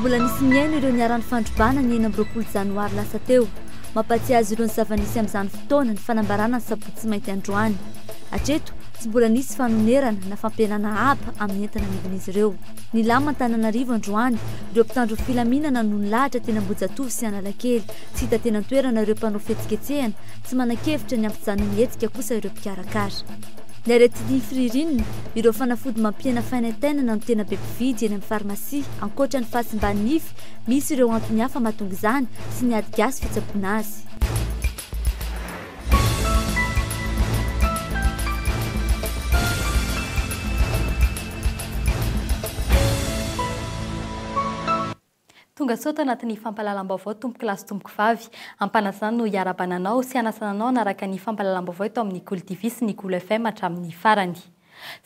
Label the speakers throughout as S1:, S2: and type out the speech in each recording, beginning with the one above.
S1: mbola nisy miaino ireo niarany fandrobana ny 9 janoary lasa teo. Mampatsiahy azy ireo ny zava-nisy amin'izany fotoana ny fanambarana ny sabotsy mainty androany. Hatreto tsy mbola nisy fanonerana na fampihenana hapa amin'ny entana midin'izy ireo. Ny laman-Tananarivo androany ireo mpitandro filaminana no nilahatra teny Ambohijatovo sy Analakely. Tsy hita tena toerana ireo mpanao fihetsiketsehana, tsy manan-kevitra ny ampijanona ny hetsika kosa ireo mpikarakara. Ny aretin'ny firirinina, ireo fanafody mampihena fainatenana no tena be mpividy eny amin'ny farmasia. Ankoatra ny fahasimban'ny nify, misy ireo antony hafa mahatonga izany sy ny ady gasy fitsaboana azy.
S2: Tonga soa anatin'ny fampahalalam-baovao tompoky lasy tompoky vavy. Ampanasana no iarabananao sy anasananao naraka ny fampahalalam-baovao eto amin'ny Nikolo TV sy Nikolo FM hatramin'ny farany.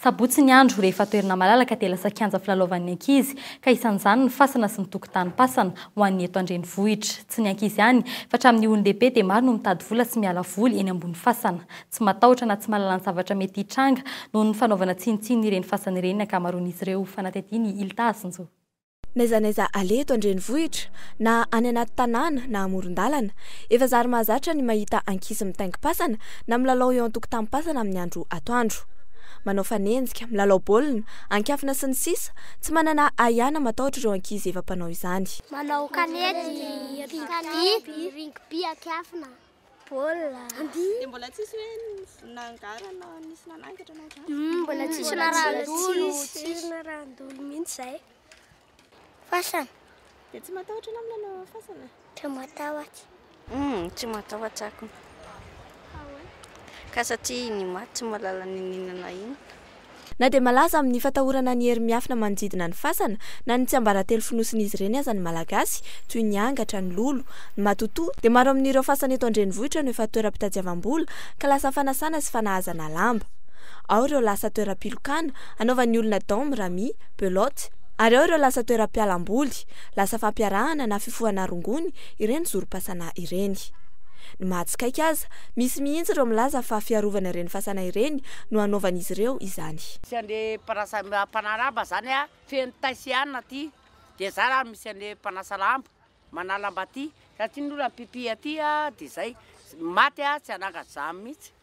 S2: Sabotsy ny andro rehefa toerana malalaka dia lasa kianja filalaovan'ny ankizy ka isan'izany ny fasana sy ny tokotany-pasana ho an'ny eto an-drenivohitra. Tsy ny ankizy ihany fa hatramin'ny olon-dehibe dia maro no mitady vola sy miala voly eny ambony fasana. Tsy matahotra na tsy mahalala ny zavatra mety hitranga noho ny fanaovana tsinitsiny ireny fasana ireny ankamaroan'izy ireo. Fanatetiany Ilta Asinjo.
S3: Naiza aleto an-drenivohitra na any anaty tanàna na amoron-dalana, efa zary mahazatra ny mahita ankizy mitaingy-pasana na milalao eo an-tokotany-pasana amin'ny andro atoandro. Manao fanenjika, milalao baolina, ankiafina sy ny sisa, tsy manana aiana matahotra ireo ankizy efa mpanao izany.
S4: Manao kanety, ringby, ankiafina, baolina.
S5: Dia mbola tsisy hoe nangarana nisy nanangatra anao?
S4: Mbola tsisy narandolo, tsisy narandolo mihitsy izay. Fasana.
S5: Dia tsy matahotra na milalao fasana?
S4: Tsy matahotra.
S6: Tsy matahotra ako. Ka satria ny maty tsy malala ny ninana iny.
S3: Na dia malaza amin'ny fatahorana ny hery miafina manodidina ny fasana na ny tsy ambaratelo fonosin'izy ireny aza ny malagasy toy ny angatra, ny lolo, ny matotoa dia maro amin'ireo fasana eto an-drenivohitra no efa toeram-pitadiavam-bola ka lasa fanasana sy fanahazana lamba. Ao ireo lasa toeram-pilokana anaovan'ny olona dôme, rami, pelote. Ary ao ireo lasa toeram-pialam-boly, lasa fampiarahana na fifohana rongony ireny zorom-pasana ireny. Ny mahatsikaiky aza, misy mihitsy ireo milaza fa fiarovana ireny fasana ireny no anaovan'izy ireo izany.
S7: Misy an'le mpanaraba zany a, feno taisiana aty, dia zany a misy an'le mpanasa lamba, manala lamba aty, satria ny olona pipi aty a, dia zay maty a tsy ananga-jamy mihitsy.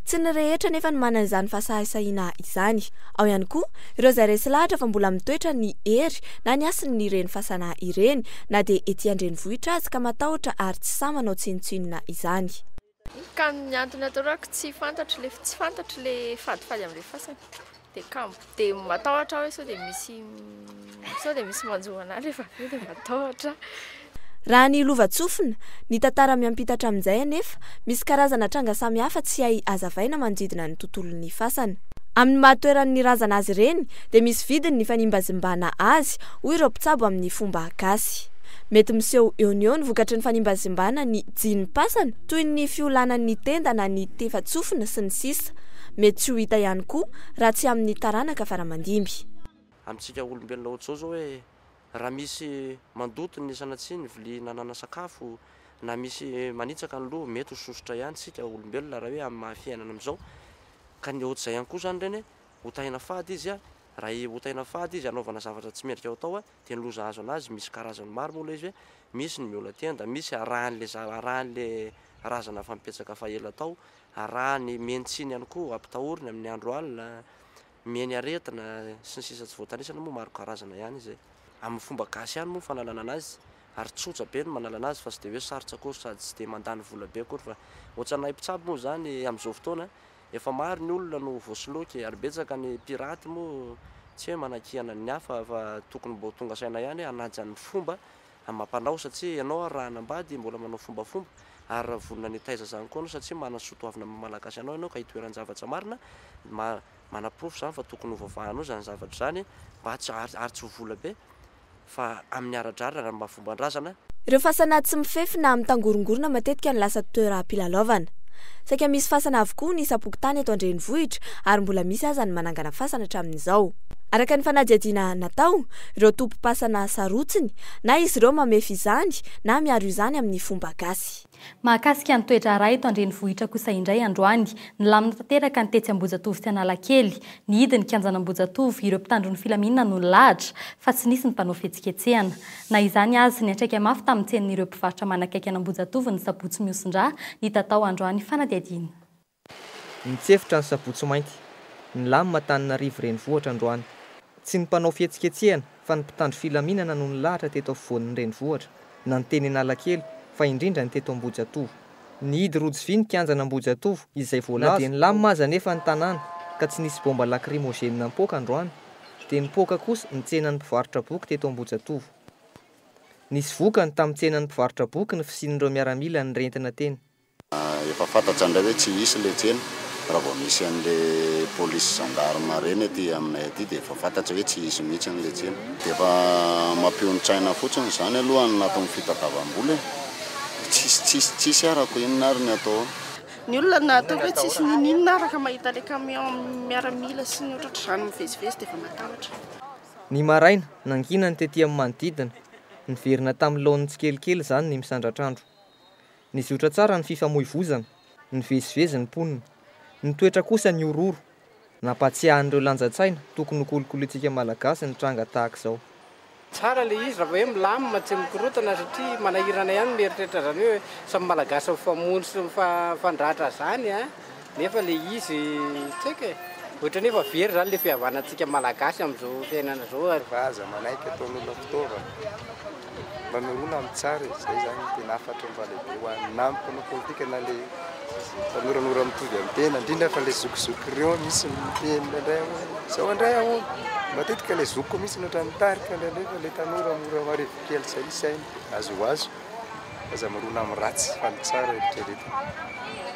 S3: Tsy ny rehetra nefa ny manana izany fahasahisahiana izany. Ao ihany koa ireo izay resy lahatra fa mbola mitoetra ny hery na ny asiny ireny fasana ireny na dia ety an-drenivohitra azy ka matahotra ary tsy sa manao tsinotsinona izany.
S8: Ka ny antony atorako tsy fantatra le fadifady amin'ilay fasana. Dia matahotra hoe sao dia misy manjoana rehefa dia matahotra.
S3: Raha ny lova-tsofina, ny tantara miampitatra amin'izay anefa, misy karazana tranga samihafa tsy hay azavaina manodidina ny tontolon'ny fasana. Amin'ny mahatoeran'ny razana azy ireny, dia misy vidiny ny fanimbazimbana azy hoy ireo mpitsabo amin'ny fomba gasy. Mety miseho eo ny vokatry ny fanimbazimbana ny jiny-pasana toy ny fiolanan'ny tenda na ny tefa-tsofina sy ny sisa. Mety tsy ho hita ihany koa raha tsy amin'ny taranaka faramandimby.
S9: Amintsika olombelona ohatr'izao zao hoe raha misy mandoto ny sanatsiny vilia nanana sakafo na misy manitsaka ny loha mety ho sosotra ihany sika olombelona raha hoe amin'ny mahafiainana amin'izao ka ny ohatr'izay ihany koa zany ireny hotaina fady izy a raha hotaina fady izy anaovana zavatra tsy mendrika ao atao a dia ny loza azo anazy misy karazany maro moa izy hoe misy ny mihola tenda, misy arahan'le razana fampetsaka fahaela atao, arahany mentsiny ihany koa ampitahoriny amin'ny andro alina, mieny aretina sy ny sisa tsy voatanisana moa maro karazana ihany izay. Amin'ny fomba gasy ihany moa fanalana anazy ary tsotra be ny manala anazy fa tsy dia hoe sarotra akory sady tsy dia mandany vola be akory fa ohatranay mpitsabo moa zany amin'izao fotoana efa maro ny olona no voasoloky ary betsaka ny piraty moa tsy hoe manakiana ny hafa fa tokony mbo tonga saina ihany hanaja ny fomba amam-panao satria ianao raha anambady mbola manao fombafomba ary vonona ny taiza zany koa anao satria manasotoavina amin'ny malagasy anao ka hitoeran'ny zavatra marina manaprofo zany fa tokony hovavahanao zany zavatra zany mba ary tsy ho vola be fa amin'ny ara-drarina raha mahafomban-drazana.
S3: Ireo fasana tsy mifefy na mitangorongorona matetika ny lasa toeram-pilalaovana. Saika misy fasana avokoa ny isapokotany eto an-drenivohitra ary mbola misy aza ny manangana fasana hatramin'izao. Araka ny fanadihadiana natao, ireo tompo-pasana sarotsiny na izy ireo mamefy izany na miaro izany amin'ny fomba gasy.
S2: Mahakasika ny toetra ra eto andrenivohitra kosa indray androany nilamina tanteraka ny tetsy Ambojatovo sy Analakely ny hidiny kianjana Ambojatovo ireo mpitandro ny filaminana no nilahatra fa tsy nisy ny mpanao fihetsiketsehana na izany azy ny atraika mafy tamin'ny tsenin'ireo mpivarotra manakaiky ny Ambojatovo ny sabotsy miosindra ny tatao androany fanadiadiana.
S10: Nitsefitra ny sabotsy mainty nilamina Antananarivo renivohitra androany tsy ny mpanao fihetsiketsehana fa ny mpitandro filaminana no nilahatra teto afovoan'ny renivohitra na ny teny Analakely fa indrindra ny teto Ambojatovo. Ny hidy rojo vy ny kianjana Ambojatovo izay voalaza dia nilamina aza nefa ny tanàna ka tsy nisy bomba lakrimogène nipoaka androany dia nipoaka kosa ny tsenan'ny mpivarotra boky teto Ambojatovo. Nisy vokany tamin'ny tsenan'ny mpivarotra boky ny fisian'ireo miaramila ny rentina teny.
S11: Efa fantatra indray hoe tsy hisy ilay tsena raha vao misy an'ilay polisy gendarme reny aty aminay aty dia efa fantatra hoe tsy hisy mihitsy an'ilay tsena. Dia efa mampion-tsaina fotsiny izany aloha anatin'ny fitadiavam-bola tsisy arako inona ary ny atao.
S5: Ny olona natao hoe tsisy ninina araka mahita ilay camion miaramila sy ny ohatrany mivezivezy dia efa matahotra.
S10: Ny maraina nangina ny tetỳ amin'ny manodidina niverina tamin'ny laon'ny tsikelikely izany ny misandratr'andro. Nizotra tsara ny fifamoivoizana, ny vezivezy ny mponina, ny toetra kosa ny ororo. Nampatsiahan'ireo lanjan-tsaina tokony kolokolotsika malagasy ny tranga tahaka izao.
S12: Tsara le izy raha hoe milamina tsy mikorotana satria manahirana ihany mieritreritra zany hoe samy malagasy mifamono sy mifandratra zany nefa le izy tsika ohatra nefa very zany le fihavanantsika malagasy amin'izao fiainana zao ary
S13: vaza manaiky ataon'olona fitaovana mamerona amin'ny tsara izay zany tena afatra mivalehibe ho an'ny namponao politika na le tanoranora mitovy amin'ny tena indrindra fa le zokizoky ireo misy miteny indray zao indray ahoana matetika le zoko misy nohatra mitarika nefa le tanora mora marivo kely zay isainy azo azo aza marona amin'ny ratsy fa ny tsara eritreretina.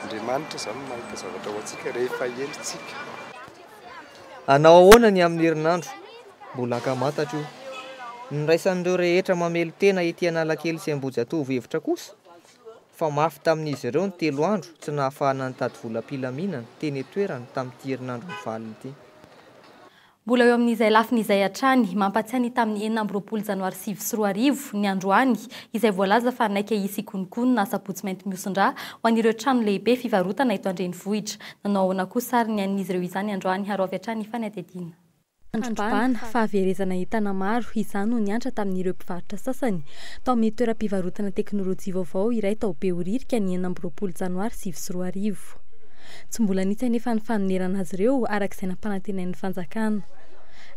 S13: Andriamanitra zany mahita zavatra ho antsika rehefa endritsika.
S10: Anao ahoana ny amin'ny herinandro? Mbola ankamantatra io. Niraisan'ireo rehetra mamelo tena ety Analakely sy Ambojatovo hevitra kosa fa mafy tamin'izy ireo ny 3 andro tsy nahafahana nitady volam-pilaminana teny etoerany tamin'ity herinandro mivaliny ity.
S2: Mbola eo amin'izay lafin'izay hatrany mampatsiany tamin'ny 9 Janoary 2024 ny androany izay voalaza fa naika hisy ikonokony na sabotsy mainty miosindra ho an'ireo trano lehibe fivarotana eto andrenivohitra. Nanao ahoana kosa ary ny an'izy ireo izany androany harovy hatrany fanadiadiana. Androbana fahaverezana entana maro izany no niantra tamin'ireo mpivarotra sasany tao amin'ny toeram-pivarotana teknôlôjia vaovao iray tao Behoririka ny 9 Janoary 2024. Tsy mbola nitsy anefa ny fanonerana azy ireo arak'izay nampanantenain'ny fanjakana.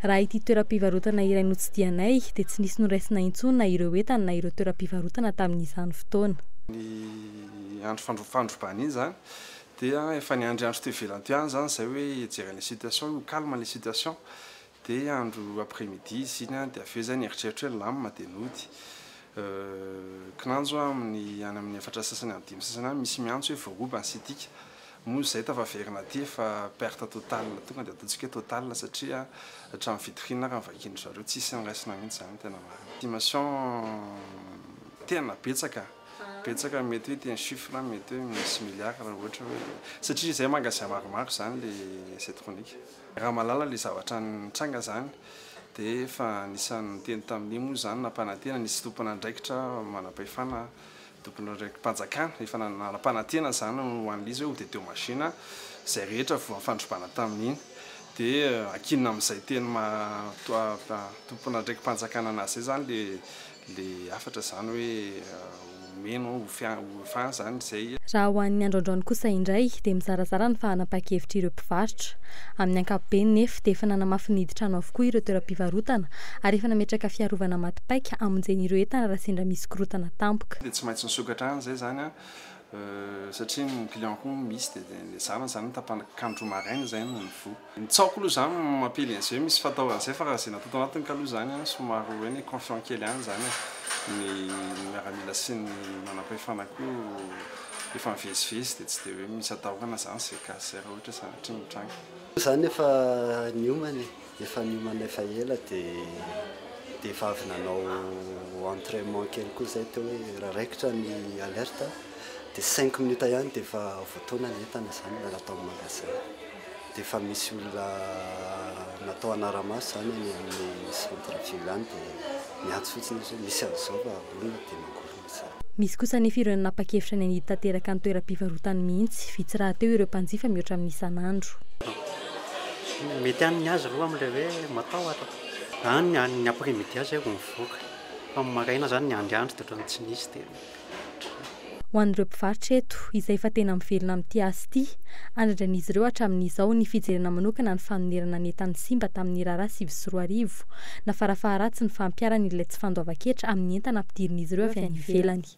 S2: Raha ity toeram-pivarotana iray notsidianay dia tsy nisy noraisina intsony na ireo entana na ireo toeram-pivarotana tamin'izany fotoana.
S14: Ny andro fandrobana iny zany dia efa ny andro teo ivelany teo ihany zany zay hoe jerena situation calme les situations dia andro après-midi izy iny dia aveo zany eritreritra hoe lamina dia nody. Kinanjo amin'ny any amin'ny efatra sasany amin'ny 5 sasany misy miantso hoe voaroba ansitika. Moa izay tafaverina aty efa perte totale tonga dia ataontsika totale satria hatramin'ny vitrine raha vakiny zareo tsisy niraisina mihitsy zany tena marina. Estimation tena betsaka mety hoe teny chiffre mety hoe misy milliard raha ohatra hoe satria izay magasin maromaro zany le électronique. Raha malala le zavatra nitranga zany dia efa nisan'ny teny tamin'iny moa zany nampanantena nisy tompona andraikitra manam-pahefana tompona ndraiky mpanjakana efa nanam-panantena zany ho an'izy hoe hodeteo machine izay rehetra fandrobana tamin'iny dia akinina amin'izay teny tompona ndraiky mpanjakana anazy zay zany le afatra zany hoe meno ho zany zay.
S2: Raha ho an'ny androandroany kosa indray dia mizarazara ny fahanapa-kevitra ireo mpivarotra. Amin'ny ankapobeny nefa dia efa nanamafy niditra anao avokoa ireo toeram-pivarotana ary efa nametraka fiarovana matipaika amonjen'ireo entana raha sendra misy korotana tampoka.
S14: Dia tsy maintsy nisokatra any zay zany satria ny client koa misy dia zana zany tapakandro maraina zay no nivo. Ny tsaoko aloha zany mampely an'izay misy fataovan'izay fa raha izay natao anatiny ka aloha zany somary hoe ny confiant kely any zany ny miaramila sy ny manam-pahefana koa efa mivezivezy dia tsy dia hoe misy atahorana zany zay kasy raha ohatra sanatria mitranga.
S15: Zany efa niomana efa ela dia efa avy nanao entraînement kely koa zay teo hoe raha raikitra ny alerte dia 5 minutes ihany dia efa voatoana ny entana zany raha atao magasin dia efa misy olona natao anaramaso zany any amin'ny centre ville any dia miantso fotsiny izy misy azy zao fa olona dia magorona tsara.
S2: misy kosa nefa ireo nanapa-kevitra ny anidy tanteraka ny toeram-pivarotany mihitsy vitsy raha teo ireo mpanjifa mihoatra amin'ny isan'andro.
S15: Mety any azy aloha amin'ilay hoe matahotra any ny après-midi azy aiko mivoaka fa maraina zany ny andriandro dia ohatrany tsy nisy dia
S2: ho an'ireo mpivarotra eto izay fa tena mivelona amin'ity asa ity andrandran'izy ireo hatramin'izao ny fijerena manokana ny fanonerana ny entany simba tamin'ny raharaha 2024 nafarafaharatsy ny fampiarana ilay tsy fandoava-ketra amin'ny entana ampidirin'izy ireo avy any ivelany.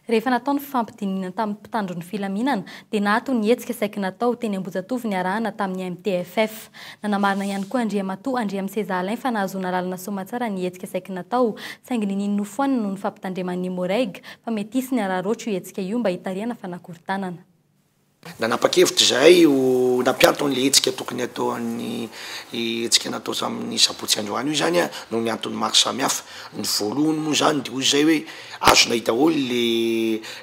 S2: Rehefa natao ny fifampidinina tamin'ny mpitandro ny filaminana dia nahato ny hetsika saika natao teny Ambohijatovo ny arahana tamin'ny MTFF. Nanamarina ihany koa Andriamatoa Andriamseza Alain fa nahazoana lalana soamantsara ny hetsika saika natao saingy ny ninino foana no ny fampitandreman'ny Moreg fa mety hisy ny araroatra io hetsika io mba hitariana fanakorontanana.
S16: Nanapa-kevitra zahay nampiantony le hetsika tokony atao ny hetsika natao tamin'ny sabotsy androany io zany a no ny antony maro samihafa. Ny voalohany moa zany dia ozy zay hoe azona hita olo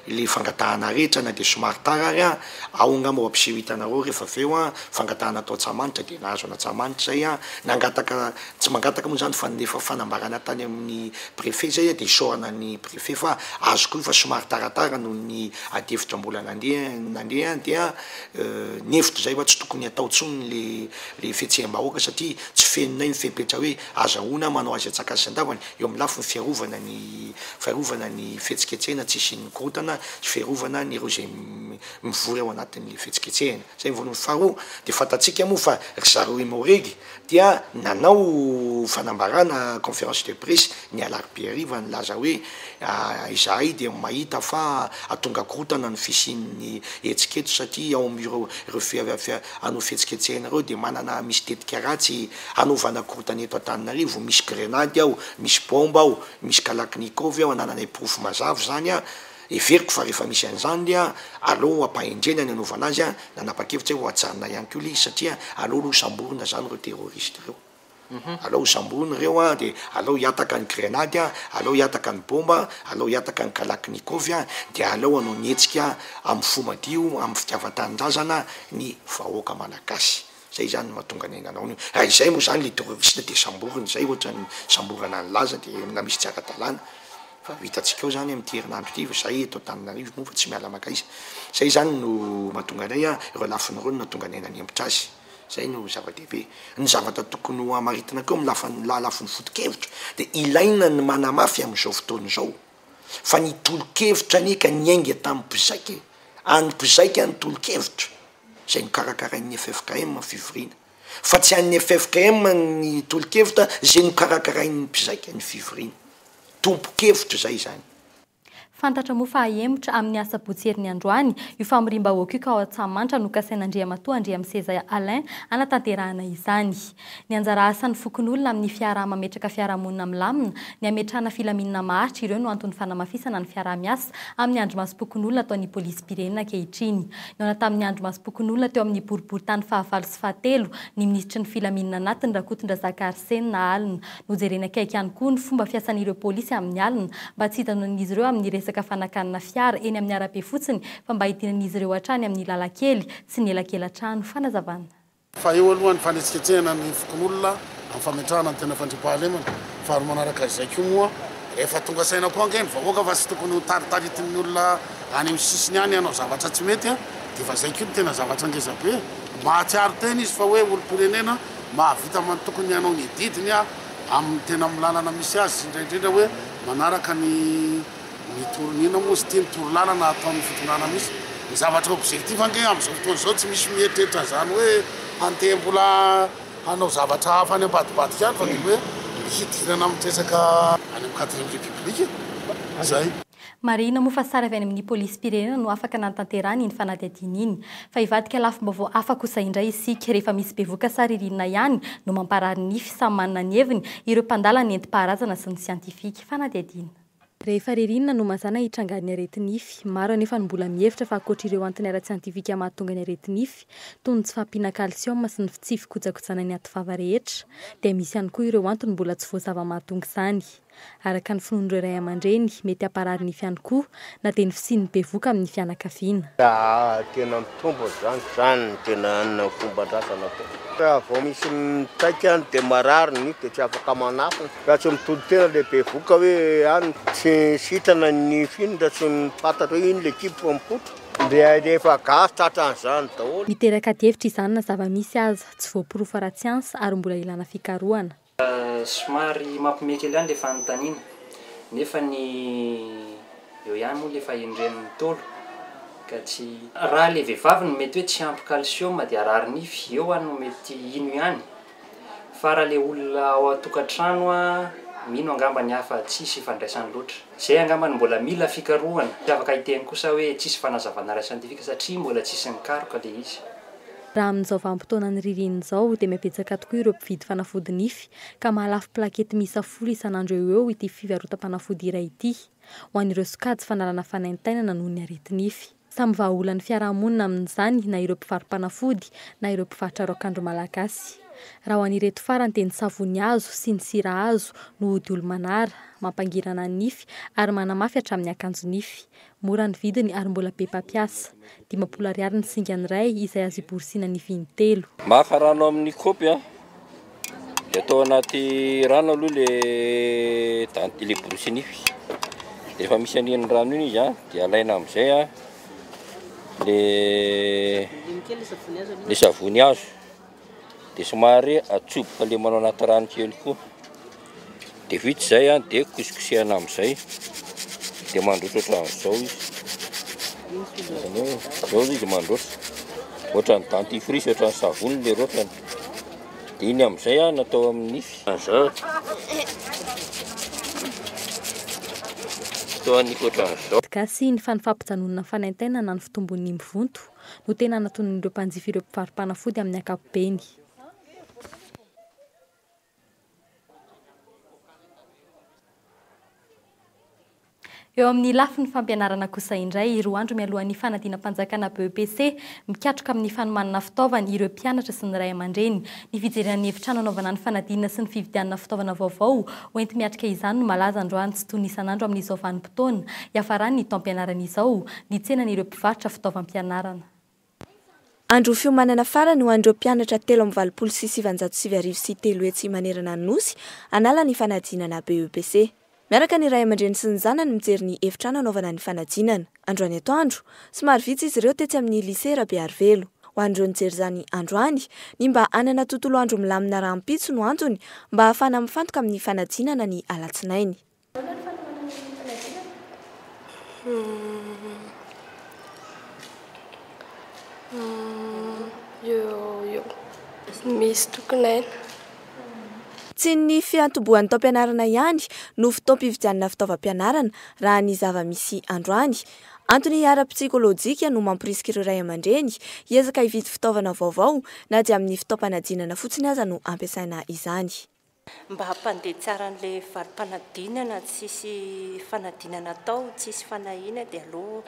S16: le fangatahana rehetra na dia somary tara ary a aongamba ho ampiseho hitanareo rehefa aveo a fangatahana atao tsamanitra dia nahazo ana tsamanitra zay a nangataka tsy mangataka moa zany fa nefa fanambarana tany amin'ny préfet zay a dia isorana ny préfet fa azo koa fa somary taratara noho ny adefitra mbola nandeha dia nevitra zay fa tsy tokony atao tsony le fihetseham-bahoaka satria tsy feninay mifepetra hoe azahoana manao azy atsakasy andavany eo amin'ny lafo ny fiarovana ny fihetsiketsehana tsisy ny korotana sy fiarovana ny ireo zay mivory ao anatin'le fihetsiketsehana zay voalohany. Faharoa dia fantatsika moa fa zareo Moreg dia nanao fanambarana conférence de presse ny alarobia hariva nilaza hoe izahay dia mahita fa atonga korotana ny fisian'ny hetsiketso satria ao amin'ireo hanao fihetsiketsehana ireo dia manana misy tetika ratsy hanaovana korotana eto Antananarivo, misy grenady ao, misy bomba ao, misy kalaknikov ao, nanana profo mazava zany a everiko fa rehefa misy an'izany dia aleo ampahendrena ny anaovana azy a nanapa-kevitra hoe ho ajanona ihany koa le izy satria aleo aloha samborina zany ireo terroriste ireo. Aleo samborina ireo a dia aleo hiataka ny grenady a, aleo hiataka ny bomba, aleo hiataka ny kalaknikov a dia aleo hanao ny hetsika amin'ny fomadio amin'ny fitiavan-tanindrazana ny vahoaka malagasy. Zay zany mahatonga ny nanao io. Raha izay moa zany le terroriste dia samborina zay ohatra ny samborana ny laza dia na misy tsy ara-dalàna fa vitantsika eo zany amin'ity herinandro ity zay eto Antananarivo moa fa tsy miala maka izy. Zay zany no mahatonga anay a ireo lafiny ireo no nahatonga anay nanembitra azy. Zay no zava-dehibe. Ny zavatra tokony ho amaritina keo amin'ny lafiny foto-kevitra dia ilaina ny manamafy amin'izao fotoana izao fa ny tolo-kevitra neka niainga tamin'ny mpizaika any mpizaika ny tolo-kevitra zay nokarakarain'ny FFKM fivoriana fa tsy an'ny FFKM ny tolo-kevitra zay nokarakarain'ny mpizaika ny fivoriana. Tompo-kevitra zay zany.
S2: Fantatra moa fa ahemotra amin'ny asa botserin'ny androany io famirim-bahoaka io ka ao Antsahamanitra no kasain'Andriamatoa Andriamseza Alain anatanterahana izany. Ny anjara asan'ny fokon'olona amin'ny fiaraha-mametraka fiarahamonina milamina ny ametrahana filaminana maharitra ireo no antony fanamafisana ny fiaraha-miasa amin'ny andro masom-pokon'olona ataon'ny polisy-pirenena ankehitriny. Niona tamin'ny andro masom-pokon'olona teo amin'ny boriboritany fahavalo sy fahatelo ny ministry ny filaminana anatiny Rakotondrazaka Arsena alina nojerena akaiky ihany koa ny fomba fiasan'ireo polisy amin'ny alina mba tsy hitanon'izy ireo amin'ny resaka fanakanana fiara eny amin'ny arabe fotsiny fa mba hitinan'izy ireo hatrany amin'ny lalakely sy ny elakelan-trano fanazavana.
S17: Fa eo alohan'ny fanetsiketsehana ny fokon'olona amin'ny fametrahana ny tena fandriam-pahalemana fa ary manaraka izay koa moa rehefa tonga saina koa angeny vahoaka fa tsy tokony ho taritaritin'ny olona any amin'ny sisiny any hanao zavatra tsy mety a dia fa zay koa no tena zavatra ngeza be mahatsiaro tena izy fa hoe olo-pirenena mahavita tokony hanao ny didiny a amin'ny tena amin'ny lalana misy azy indraindrindra hoe manaraka ny toronina moa sy tia ny toro-lalana ataon'ny fitondrana misy ny zavatra objectif angeny amin'izao fotoana izao tsy misy mieritreritra zany hoe hanteha-mbola hanao zavatra hafa any ambadibadika any fa dia hoe hidirana mitresaka any amin'ny 4e république zay.
S2: Marina moa fa sara avy any amin'ny polisy-pirenena no afaka nantanterahany iny fanadihadiana iny fa hivadika lafim-baovao hafa kosa indray isika rehefa misy bevoaka saririnina ihany no mamparary nify samy manana ny heviny ireo mpandala ny enti-paharazana sy ny siantifika fanadihadiana. Rehefa ririnina no mazana hitrangan'ny areti-nify maro anefa ny mbola mihevitra fa ankoatra ireo antony ara-tsiantifika mahatonga ny areti-nify toy ny tsy fampiana calcium sy ny tsy fikojakojana ny aty vava rehetra dia misy ihany koa ireo antony mbola tsy voazava mahatonga izany. araka ny finoan'ireo ray aman-dreny mety hamparary ny ihany koa na dia ny fisian'ny bevoka amin'ny fianakaviana.
S18: Tena mitombo zany tena anina fomban-drasana koa. Vao misy mitaika dia marary ny dia tsy afaka manafina. Raha tsy mitody tena le bevoka hoe any tsy sitana ny finda tsy mipatatra hoe iny le kipo fa mipoto. Dia rehefa gasy tratran'izany daholo.
S2: Miteraka hevitra izany na zava-misy aza tsy voapirofo ara-tsiansa ary mbola ilana fikarohana.
S10: Somary mampimeka ihany le fanontaniana nefa ny eo ihany moa le fahendren'ny tolo ka tsy raha le vehivavy no mety hoe tsy ampy calcium dia arary nify eo no mety ino ihany fa raha le olona ao an-tokantrano mino angamba ny hafa tsisy fandraisany loatra zay angamba mbola mila fikarohana afaka hiteny kosa hoe tsisy fanazavana ara-siantifika satria mbola tsisy nikaroka le izy.
S2: Raha amin'izao vanim-potoana ny ririn'izao dia mibetsaka tokoa ireo mpividy fanafody nify ka mahalafo plakety miisa 10 isan'andro eo ity fivarotam-panafody iray ity ho an'ireo sokajy fanalana fanaintainana noho ny areti-nify. Samy vahaolan'ny fiarahamonina amin'izany na ireo mpivarom-panafody na ireo mpivarotra raokandro malagasy. Raha ho an'ireto farany dia ny savony hazo sy ny sira hazo no ody olo-manara mampangirana ny nify ary manamafy hatramin'ny akanjo nify. Mora ny vidiny ary mbola be mpampiasa. 500 ariary ny singany iray izay azo iborosiana nify intelo.
S19: Maka rano amin'ny kopy dia atao anaty rano aloha le borosy nify. Rehefa misy an'iny rano iny izy dia alaina amin'izay le savony hazo. Dia somary atsoboka le manao anaty rano kely koa. Dia vita izay dia kosikosehana amin'izay. Dia mandroatra ohatran'izao izy. Izao izy mandroatra. Ohatran'ny dentifrice ohatran'ny savony le rotrany. Dia iny amin'izay natao amin'ny nify. Izao. Atao nify ohatran'izao.
S2: Gasy ny fanifampijanonana fanaintainana ny fitombon'ny mivonto no tena naton'ireo mpanjifa ireo mpivarom-panafody amin'ny ankapobeny. Eo amin'ny lafiny fampianarana kosa indray, 2 andro mialohan'ny fanadinam-panjakana BEPC mikatroka amin'ny fanomanana fitaovana ireo mpianatra sy ny ray aman-dreny. Ny fijerenan'ny efitrano anaovana ny fanadinana sy ny fividianana fitaovana vaovao hoenty miatrika izany no malaza androany tsy toy ny isan'andro amin'izao vanim-potoana hiafarany ny taom-pianarana izao ny tsenan'ireo mpivarotra fitaovam-pianarana.
S3: Andro fiomanana farany ho an'ireo mpianatra 3,707 sy 3 hetsy manerana ny nosy anala ny fanadinana BEPC. Miaraka ny ray aman-dreny sy ny zanany mijery ny efitrano anaovana ny fanadinana. Androany atoandro, somary vitsy izy ireo tetsy amin'ny lycée Rabearivelo. Ho an'ireo nijery izany androany, ny mba hanana tontolo andro milamina rahampitso no antony mba ahafana mifantoka amin'ny fanadinana ny alatsinainy.
S8: Misy tokonaina.
S3: Tsy ny fiantoboan'ny taom-pianarana ihany no fitaom-pividianana fitaovam-pianarana raha ny zava-misy androany. Antony ara-psikolojika no mampirisika ireo ray aman-dreny hiezaka hividy fitaovana vaovao na dia amin'ny fitaom-panadinana fotsiny aza no ampiasaina izany.
S20: Mba hampandeha tsara an'ilay varim-panadinana, tsisy fanadinana atao, tsisy fanahina dia aloha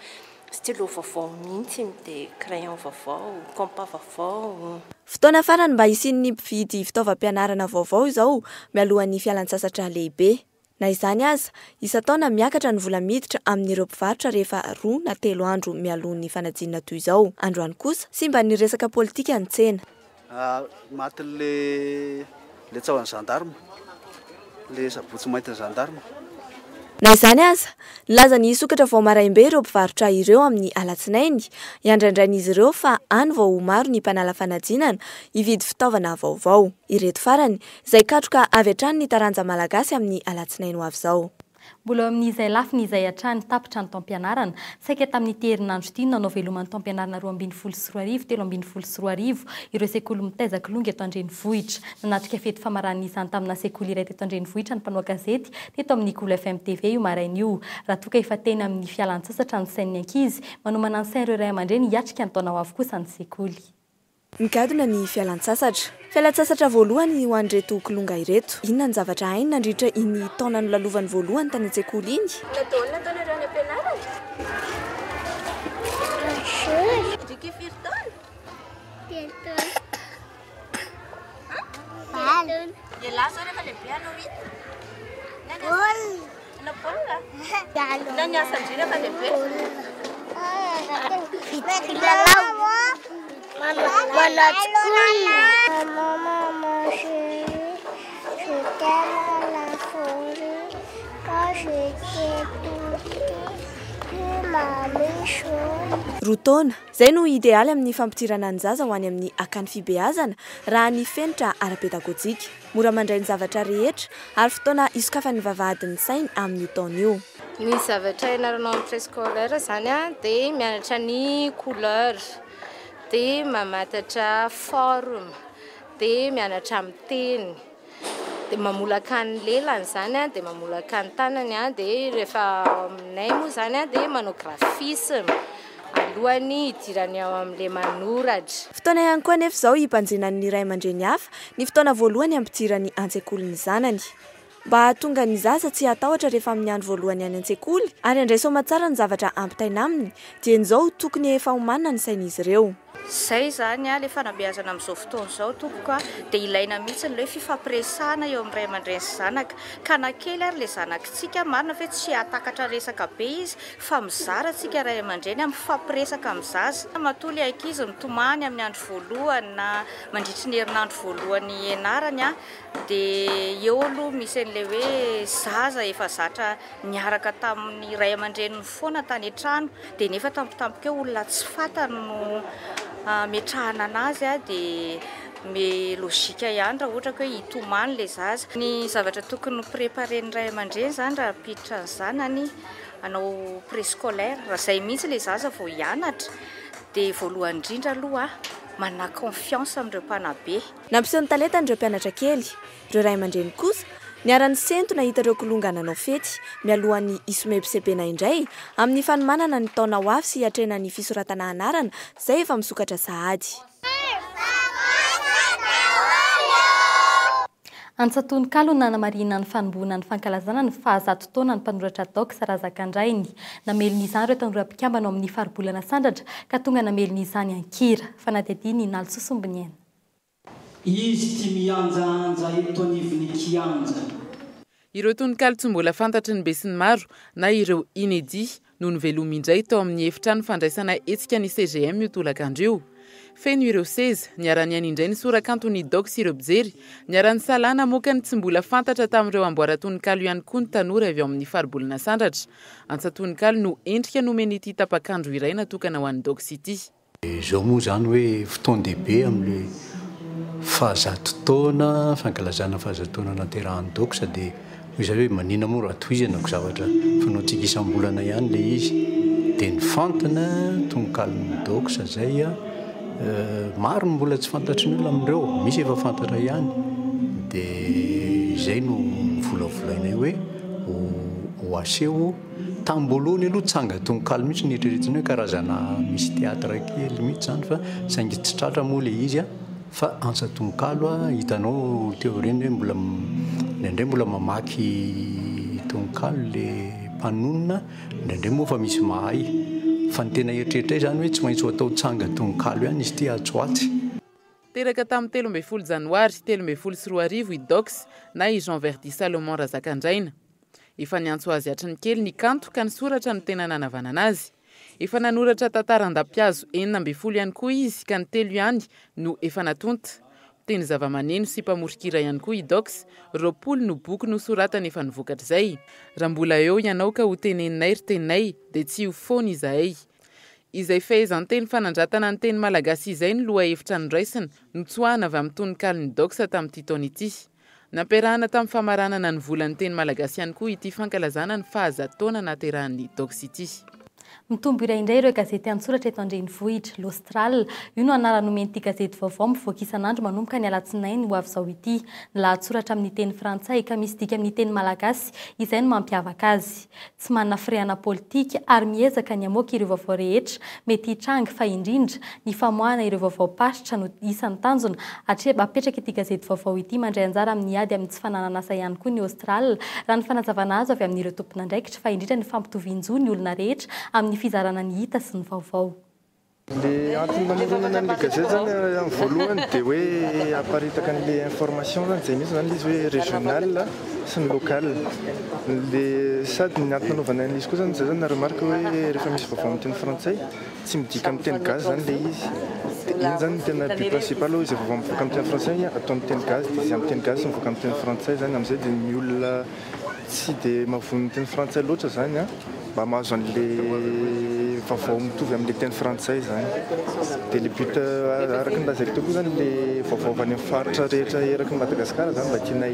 S20: stylo vaovao mihitsy dia crayon vaovao, compas vaovao.
S3: Fotoana farany mba isian'ny mpividy fitaovam-pianarana vaovao izao mialohan'ny fialan-tsasatra lehibe. Na izany aza, isa-taona miakatra ny vola miditra amin'ireo mpivarotra rehefa 2 na 3 andro mialohan'ny fanadinana toy izao. Androany kosa sy mba ny resaka politika ny tsena.
S21: Matin'le tsahony gendarme, le sabotsy mainty gendarme.
S3: Na izany aza, laza ny sokatra vao maraimbe ireo mpivarotra ireo amin'ny alatsinainy, iandrandrain'izy ireo fa any vao maro ny mpanala fanadinana hividy fitaovana vaovao. Ireto farany, izay katroka avy hatrany ny taranja malagasy amin'ny alatsinainy ho avy izao.
S2: Mbola amin'izay lafiny izay hatrany tapitra ny taom-pianarana, saika tamin'ny herinandro ity nanao veloman'ny taom-pianarana 2,24 3,24 ireo sekoly mitezaka longa eto Andrenivohitra. Nanatrika fety famaran'izany tamina sekoly iray teto Andrenivohitra ny mpanao gazety teto amin'ny Cool FM TV io maraina io. Raha toka efa teny amin'ny fialan-tsasatra ny sain'ny ankizy, manomana ny sain ireo ray aman-dreny hiatrika ny taona ho avy kosa ny sekoly.
S3: Mikadona ny fialan-tsasatra. Fialan-tsasatra voalohany ho an'ireto kolonga ireto. Inona ny zavatra hainy nandritra iny taona nolalovany voalohany tany an-tsekoly iny?
S8: Nataona ireo any am-pianarana?
S4: Ndriky firy taona? 3 taona. 3 taona. Ialahy zao rehefa lehibe anao iny?
S3: Rotaona izay no idealy amin'ny fampitirana ny zaza ho any amin'ny akany fibeazana raha ny fenitra ara-pedagojika mora mandray ny zavatra rehetra ary fotoana isokafan'ny vavahadin'ny sainy amin'ny taona io.
S8: Ny zavatra ianaranao amin'ny préscolaire zany dia mianatra ny couleur, dia mamatatra forme, dia mianatra amin'ny teny, dia mamolaka ny lelany zany dia mamolaka ny tanany dia rehefa aminay moa zany dia manao graphisme alohany idirany ao amin'ilay manoratra.
S3: Fotoana ihany koa nefa izao hipanjenan'ny ray aman-dreny hafa ny fotoana voalohany ampidirany an-tsekoly ny zanany. Mba hahatonga ny zaza tsy hatahotra rehefa amin'ny andro voalohany any an-tsekoly ary handray soa tsara ny zavatra ampitaina aminy dia izao tokony efa homanina ny sain'izy ireo.
S1: Zay zany ilay fanabeazana amin'izao fotoana izao tompoko dia ilaina mihitsy ilay fifampiresahana eo amin'ny ray aman-dreny sy zanaka ka na kely ary ilay zanakitsika marina fe tsy hatakatra resaka be izy fa mizara tsika ray aman-dreny amin'ny fifampiresaka amin'ny zaza matoly ankizy mitomany amin'ny andro voalohany na mandritry ny herinandro voalohany ianarany dia eo aloha misy an'ilay hoe zaza efa zatra niaraka tamin'ny ray aman-dreny foana tany an-trano dia nefa tampotampoka olona tsy fantany no metrahana anazy dia me logika ihany raha ohatra hoe hitomany ilay zaza. Ny zavatra tokony préparen'ny ray aman-dreny zany raha piditra ny zanany hanao préscolaire raha izay mihitsy ilay zaza vao hianatra dia voalohany indrindra aloha manana confiance amin'ireo mpanabe.
S3: Nampiseho ny talentany ireo mpianatra kely, ireo ray aman-dreny kosa niara-ny sentona hita ireo kolongana nanao fety mialohan'ny isomebisebena indray amin'ny fanomanana ny taona ho avy sy hiatrena ny fisoratana anarana izay efa misokatra sahady.
S2: Antsatony kalona namarina ny fanomboana ny fankalazana ny fahazato taona ny mpanoratra Dox Razakandriainy. Nameliny izany ireo tanora mpikambana amin'ny faribolana sandratra ka tonga nameliny izany ankira. Fanadidiny Nalsosombony eny.
S22: Izy ty mianjaanja eto anivony kianja.
S23: Ireo tononkalo tsy mbola fantatry ny be sy ny maro na ireo inédit no noveloma indray tao amin'ny efitrano fandraisana hetsika ny CGM io tolakandro io. Feno ireo seza niarany any indray ny sorakanto ny Dox ireo mpijery niarany salana moka ny tsy mbola fantatra tamin'ireo amboaratononkalo ihany koa ny tanora avy ao amin'ny faribolana sandratra. Antsatononkalo no endrika nomeny ity tapakandro iray natokana ho an'ny Dox ity.
S24: Izao moa zany hoe fotoan-dehibe amin'le fahazato taona fankalazana fahazato taona naterahan'ny Dox dia izay hoe manina moa raha tohizanako zavatra fanaontsika isam-bolana ihany le izy dia ny fantana tononkalon'ny Dox zay maro ny mbola tsy fantatry ny olona amin'ireo misy efa fantatra ihany dia izay no volavolainay hoe ho aseho tambolohany aloha tsanga tononkalo mihitsy nieritreretina hoe karazana misy teatra kely mihitsy zany fa saingy tsy tratra moa le izy fa antsatononkalo hitanao teo reny hoe mbola indraindray mbola mamaky tononkalo le mpanonona indraindray moa fa misy mahay fa ny tena eritreritray zany hoe tsy maintsy ho atao tsanga tononkalo ihany izy ty atsoatsy.
S23: Teraka tamin'ny 13 Janoary 2024 i Dox na i Jean Verdi Salomon Razakandriaina. Efa niantso azy hatrany kely ny kanto ka ny soratra no tena nanavana anazy. Efa nanoratra tantaran-dampiazo 14 ihany koa izy ka ny 3 ihany no efa natonta. Teny zava-maneno sy mpamorikira ihany koa i Dox, 20 no boky no soratany efa nivokatra izay. Raha mbola eo ianao ka ho teneninay ry teninay dia tsy ho foana izahay. Izay fehezan-teny fanandratana ny teny malagasy izay ny loha hevitra noraisina notsoahana avy amin'ny tonokalon'ny Dox tamin'ity taona ity. Nampiarahana tamin'ny famaranana ny volan'ny teny malagasy ihany koa ity fankalazana ny fahazato taona naterahan'ny Dox ity.
S2: Mitombo iraindray ireo gazety an-tsoratra eto andrenivohitra l'Austral. Io no anarany nomen'ity gazety vaovao mivoaka isan'andro manomboka ny alatsinainy ho avy izao ity. Ny lahatsoratra amin'ny teny frantsay ka misy dika amin'ny teny malagasy izay no mampiavaka azy. Tsy manana firehana politika ary miezaka ny hamoaka ireo vaovao rehetra mety hitranga fa indrindra ny famoahana ireo vaovao pasitra no isan'ny tanjona apetraka ity gazety vaovao ity mandray anjara amin'ny ady amin'ny tsy fananana asa ihany koa ny Austral raha ny fanazavana azo avy amin'ireo tompona andraikitra fa indrindra ny fampitovianjo ny olona rehetra amin'ny fizarana ny hita sy ny vaovao.
S6: Le antony mamoronana an'le gazety zany amin'ny voalohany dia hoe aparitaka an'le information zany zay misy zany izy hoe régional sy ny local. Le sady ny antony nanaovana an'izy koa zany zay zany naremarque hoe rehefa misy vaovao amin'ny teny frantsay tsy midika amin'ny teny gazy zany le izy. Dia iny zany tena but principal hoe izay vaovao mivoaka amin'ny teny frantsay atao amin'ny teny gazy dia izy amin'ny teny gazy sy mivoaka amin'ny teny frantsay zany amin'izay dia ny olona tsy dia mahavono teny frantsay loatra zany mba mahazo an'le vaovao mitovy amin'le teny frantsay zany. Dia le but araka ny lazaiko teo koa zany le vaovao avy any amin'ny faritra rehetra eraky ny Madagasikara zany mba tiana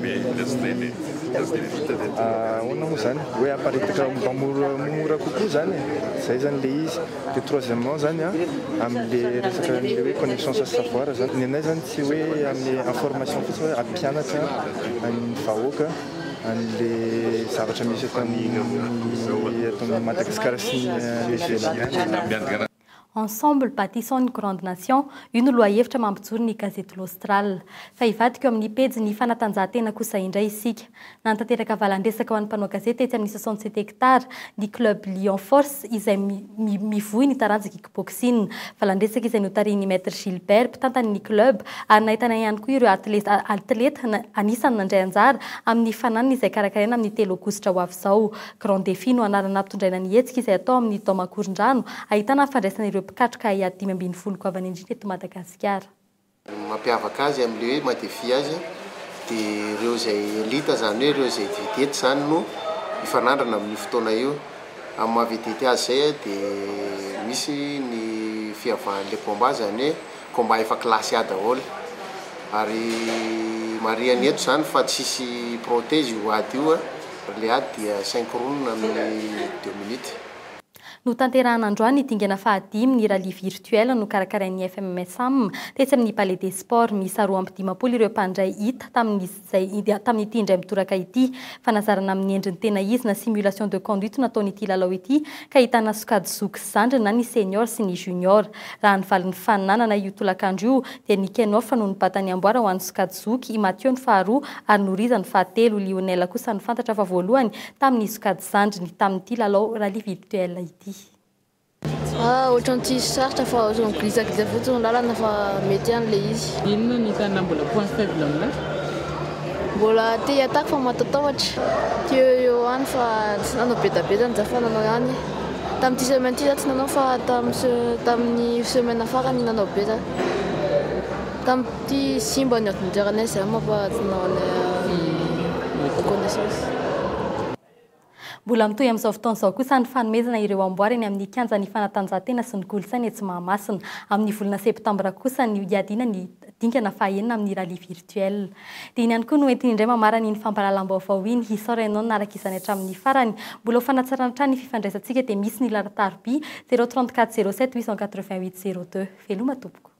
S6: ahoana moa zany hoe aparitaka mba mora kokoa zany zay zany le izy. Dia troisièmement zany amin'le resaka an'le hoe connaissance à savoir zany ny anay zany tsy hoe amin'ny information fotsiny hoe ampianatra amin'ny vahoaka an'le zavatra misy atao amin'ny Madagasikara sy ny ivelany.
S2: Ensemble bâtissons une grande nation, io no lohahevitra mampijoro ny gazety L'Austral. Fa hivadika eo amin'ny pejy ny fanatanjahantena kosa indray isika. Nantanteraka valan-dresaka ho an'ny mpanao gazety etsy amin'ny 67 hectares ny club Lyon Force izay mivohy ny taranja kickboxing. Valan-dresaka izay notariny Maître Gilbert mpitantan'ny club ary nahitana ihany koa ireo atleta anisany nandray anjara amin'ny fananana izay karakaraina amin'ny 3 aogositra ho avy izao. Grand défi no anarana ampitondraina ny hetsika izay atao amin'ny Taomakorondrano ahitana fandraisana ireo pikatroka ia 5 ko avy any indrindra eto Madagasikara.
S7: Mampiavaka azy amin'le hoe madefy azy dia ireo izay elita zany hoe ireo izay vedety zany no mifanandrana amin'ny fotoana io. Amin'ny mahavedety azy zay dia misy ny fiavahan'le combat zany hoe combat efa klasy A daholo ary mariany eto zany fa tsisy protège io ady io le ady dia 5 rounds amin'ny 2 minutes.
S2: No tanterahana androany dingana fahadimy ny rally virtuel no karakarain'ny FMSAM tetsy amin'ny Palais des Sports miisa 2 ireo mpandray hita tamin'ity indray mitoraka ity. Fanazarana amin'ny endriny tena izy na simulation de conduite nataon'ity lalao ity ka hitana sokady zoky zandry na ny senior sy ny junior. Raha ny valin'ny faninanana io tolakandro io dia ny Kenofa no nipatany amboara ho an'ny sokady zoky, i Mathieu ny faharoa ary Noriza ny fahatelo, Lionel kosa ny fantatra fa voalohany tamin'ny sokady zandry tamin'ity lalao rally virtuel ity.
S9: Ohatran'ity sarotra fa ohatran'ny grisagriza fotsiny lalana fa mety ihany le izy.
S23: Inona ny tana mbola point faible amin'azy?
S9: Mbola te hiataka fa matatahotra. Teo eo any fa tsy nanao bedabe zany za fa nanao ihany. Tamin'ity semaine ity za tsy nanao fa tamin'ny semaine farany nanao be za. Tamin'ity simba ny adonjeranay zay ma fa tsy nanao connaissance.
S2: Mbola mitohy amin'izao fotoana izao kosa ny fanomezana ireo amboariny amin'ny kianjan'ny fanatanjahantena sy ny kolontsaina etsy Mahamasina. Amin'ny volana septambra kosa ny iadina ny dingana fahaenina amin'ny rally virtuel. Dia iny ihany koa no entiny indray mamarana iny fampahalalam-baovao iny hisaoranao naraka izany hatramin'ny farany. Mbola ho fanatsarana hatrany fifandraisantsika dia misy ny larataroby 034 07 888 02. Veloma tompoko.